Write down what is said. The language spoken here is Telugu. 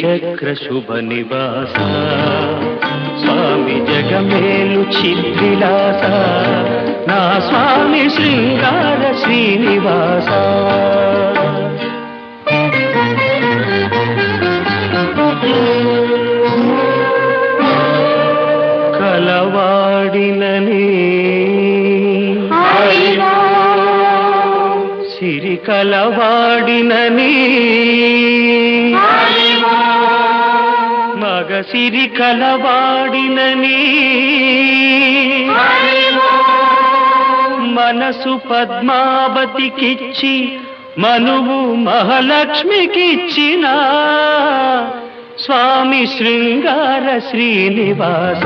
శ్రీచక్ర శుభ నివాస స్వామి జగమేలు చిద్విలాస నా స్వామి శృంగార శ్రీనివాస కలవాడినని సిరి కలవాడినని మగ సిరి కలవాడినని మనసు పద్మావతికిచ్చి మనువు మహాలక్ష్మికిచ్చిన స్వామి శృంగార శ్రీనివాస